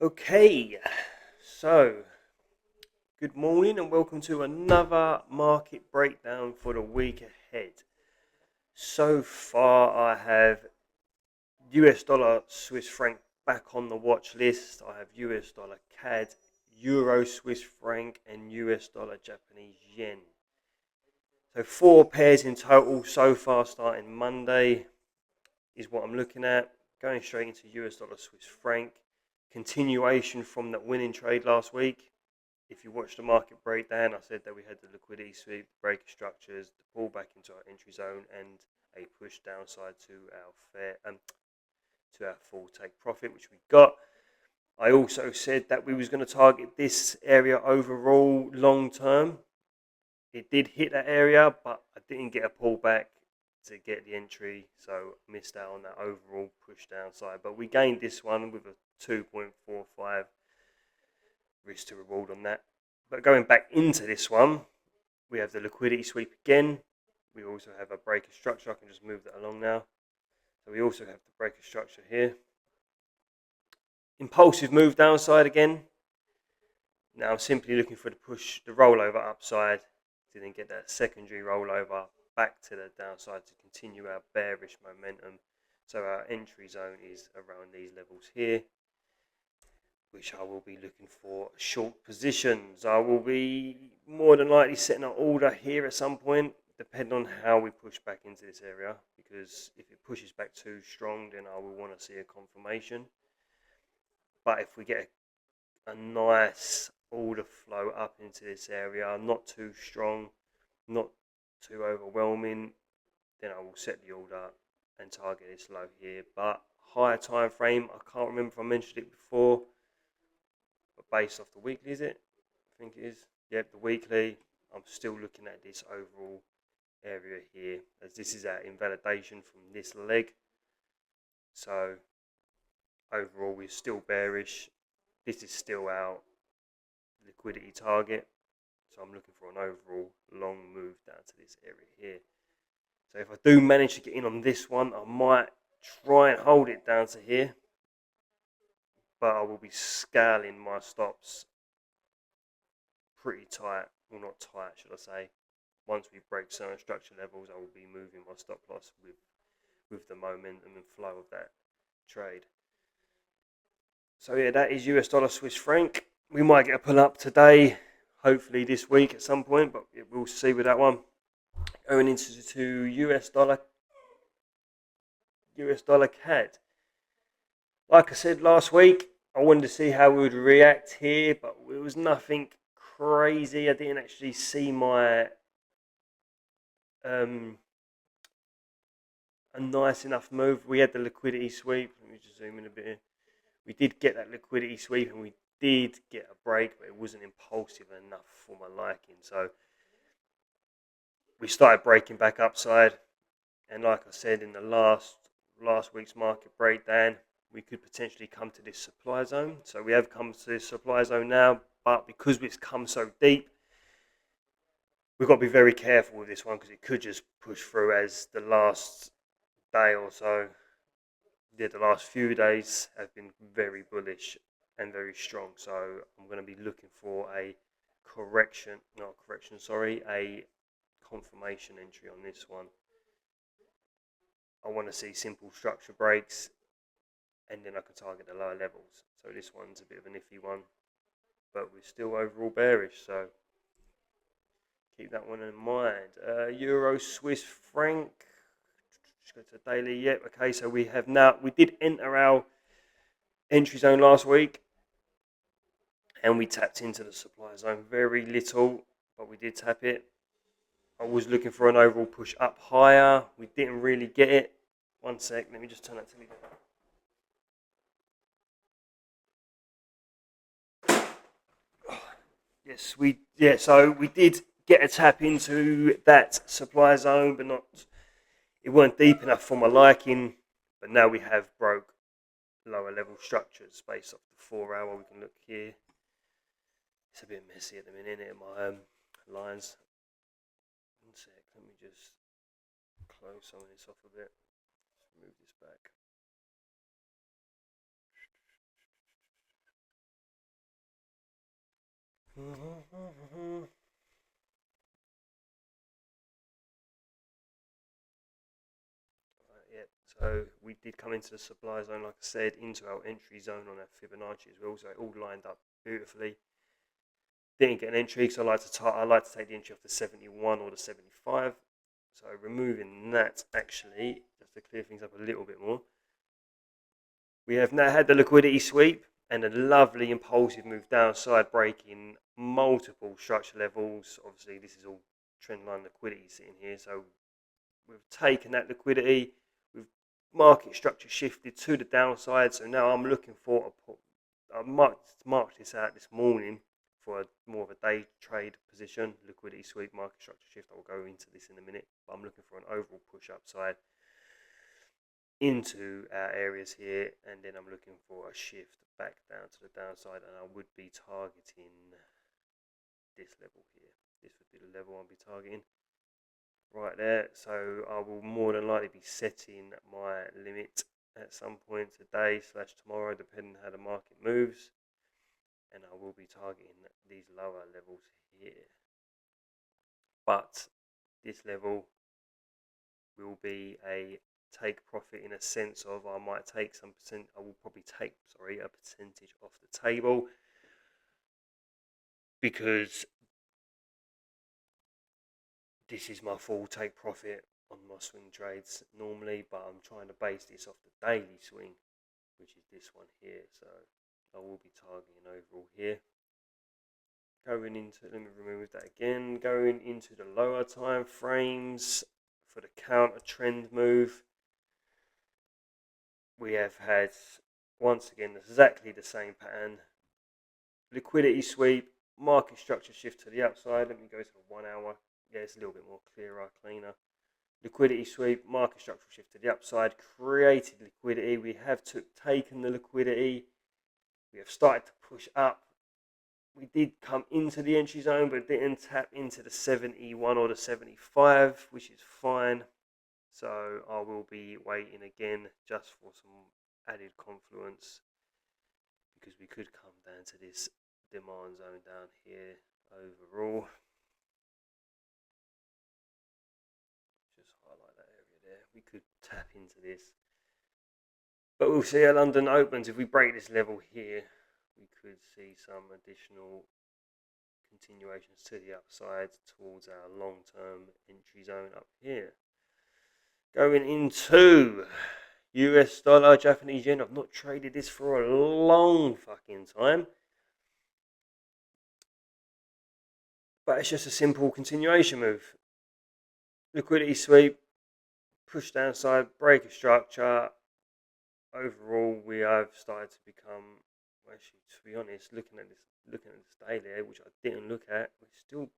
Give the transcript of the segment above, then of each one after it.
Okay, so good morning and welcome to another market breakdown for the week ahead. So far, I have US dollar Swiss franc back on the watch list. I have US dollar CAD, Euro Swiss franc, and US dollar Japanese yen. So, four pairs in total so far, starting Monday, is what I'm looking at. Going straight into US dollar Swiss franc. Continuation from that winning trade last week. If you watched the market breakdown, I said that we had the liquidity sweep, the breaker structures, the pullback into our entry zone, and a push downside to our full take profit, which we got. I also said that we was going to target this area overall long term. It did hit that area, but I didn't get a pullback to get the entry, so I missed out on that overall push downside. But we gained this one with a 2.45 risk to reward on that. But going back into this one, we have the liquidity sweep again. We also have a breaker structure. I can just move that along now. So we also have the breaker structure here. Impulsive move downside again. Now I'm simply looking for the rollover upside to then get that secondary rollover back to the downside to continue our bearish momentum. So our entry zone is around these levels here, which I will be looking for short positions. I will be more than likely setting an order here at some point, depending on how we push back into this area, because if it pushes back too strong, then I will want to see a confirmation. But if we get a nice order flow up into this area, not too strong, not too overwhelming, then I will set the order and target this low here. But higher time frame, I can't remember if I mentioned it before, but based off the weekly, is it? I think it is. Yep, the weekly, I'm still looking at this overall area here, as this is our invalidation from this leg. So overall, we're still bearish. This is still our liquidity target. So I'm looking for an overall long move down to this area here. So if I do manage to get in on this one, I might try and hold it down to here. But I will be scaling my stops pretty tight. Well, not tight, should I say. Once we break certain structure levels, I will be moving my stop loss with the momentum and flow of that trade. So yeah, that is US dollar Swiss franc. We might get a pull up today, hopefully this week at some point, but we'll see with that one. Going into US dollar CAD. Like I said last week, I wanted to see how we would react here, but it was nothing crazy. I didn't actually see my a nice enough move. We had the liquidity sweep. Let me just zoom in a bit here. We did get that liquidity sweep and we did get a break, but it wasn't impulsive enough for my liking. So we started breaking back upside, and like I said in the last week's market breakdown, we could potentially come to this supply zone. So we have come to this supply zone now, but because it's come so deep, we've got to be very careful with this one because it could just push through, as the last day or so, the last few days have been very bullish and very strong. So I'm going to be looking for a a confirmation entry on this one. I want to see simple structure breaks, and then I can target the lower levels. So this one's a bit of an iffy one, but we're still overall bearish, so keep that one in mind. Euro Swiss franc. Just go to daily. Yep. Okay. So we did enter our entry zone last week, and we tapped into the supply zone. Very little, but we did tap it. I was looking for an overall push up higher. We didn't really get it. One sec. Let me just turn that to the. So we did get a tap into that supply zone, but it weren't deep enough for my liking. But now we have broke lower level structures based off the 4 hour. We can look here. It's a bit messy at the minute, isn't it? My lines. One sec. Let me just close some of this off a bit. Move this back. Yeah, so we did come into the supply zone, like I said, into our entry zone on our Fibonacci as well. So it all lined up beautifully. Didn't get an entry because I like to take the entry off the 71 or the 75. So removing that, actually, just to clear things up a little bit more, we have now had the liquidity sweep and a lovely impulsive move downside, breaking multiple structure levels. Obviously, this is all trend line liquidity sitting here. So we've taken that liquidity, we've market structure shifted to the downside. So now I'm looking for I marked this out this morning for more of a day trade position, liquidity sweep, market structure shift. I'll go into this in a minute, but I'm looking for an overall push upside into our areas here, and then I'm looking for a shift back down to the downside, and I would be targeting this level here. This would be the level I'll be targeting right there. So I will more than likely be setting my limit at some point today / tomorrow, depending how the market moves, and I will be targeting these lower levels here. But this level will be a take profit in a sense of I might take some percent. I will probably take a percentage off the table, because this is my full take profit on my swing trades normally, but I'm trying to base this off the daily swing, which is this one here. So I will be targeting overall here. Going into, let me remove that again. Going into the lower time frames for the counter trend move, we have had once again exactly the same pattern. Liquidity sweep, market structure shift to the upside. Let me go to the 1 hour. Yeah, it's a little bit more clearer, cleaner. Liquidity sweep, market structural shift to the upside, created liquidity. We have taken the liquidity. We have started to push up. We did come into the entry zone, but didn't tap into the 71 or the 75, which is fine. So I will be waiting again just for some added confluence, because we could come down to this demand zone down here overall. Just highlight that area there. We could tap into this, but we'll see how London opens. If we break this level here, we could see some additional continuations to the upside towards our long-term entry zone up here. Going into US dollar, Japanese yen. I've not traded this for a long fucking time, but it's just a simple continuation move. Liquidity sweep, push downside, break a structure. Overall, we have started to become, actually, to be honest, looking at this daily, which I didn't look at, we're still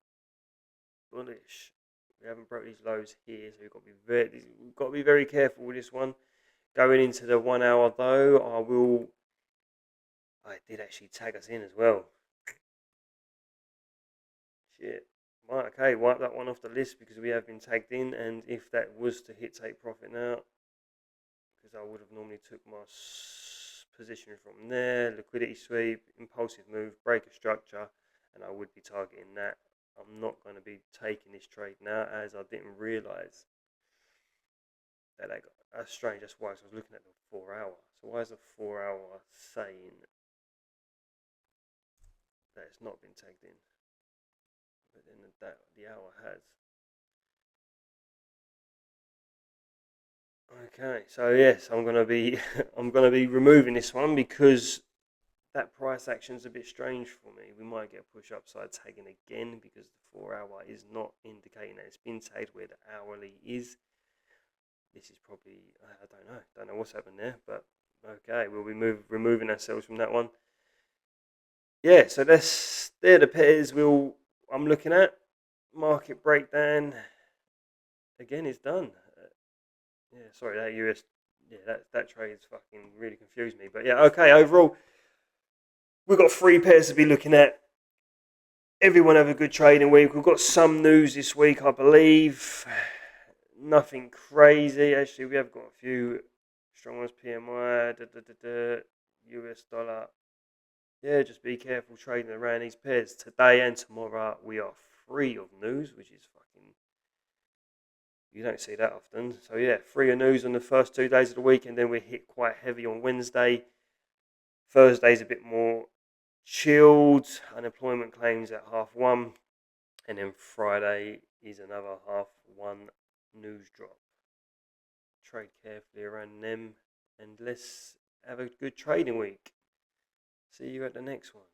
bullish. We haven't broke these lows here, so we've got to be very careful with this one. Going into the 1 hour though, I did actually tag us in as well. Shit. Right, okay, wipe that one off the list because we have been tagged in, and if that was to hit take profit now, because I would have normally took my position from there, liquidity sweep, impulsive move, break a structure, and I would be targeting that. I'm not going to be taking this trade now, as I didn't realise that that's strange. That's why I was looking at the 4 hour. So why is the 4 hour saying that it's not been tagged in? But then the hour has. Okay, so yes, I'm gonna be I'm gonna be removing this one because that price action is a bit strange for me. We might get a push upside tagging again because the 4 hour is not indicating that it's been tagged where the hourly is. This is probably, I don't know what's happened there, but okay, we'll be removing ourselves from that one. Yeah, so they're the pairs I'm looking at. Market breakdown again is done. Yeah, sorry, that US, yeah, that trade's fucking really confused me. But yeah, okay, overall, we've got 3 pairs to be looking at. Everyone have a good trading week. We've got some news this week, I believe. Nothing crazy. Actually, we have got a few strong ones. PMI, US dollar. yeah, just be careful trading around these pairs. Today and tomorrow we are free of news, which is fucking, you don't see that often. So yeah, free of news on the first 2 days of the week, and then we hit quite heavy on Wednesday. Thursday's a bit more chilled. Unemployment claims at 1:30, and then Friday is another 1:30 news drop. Trade carefully around them, and let's have a good trading week. See you at the next one.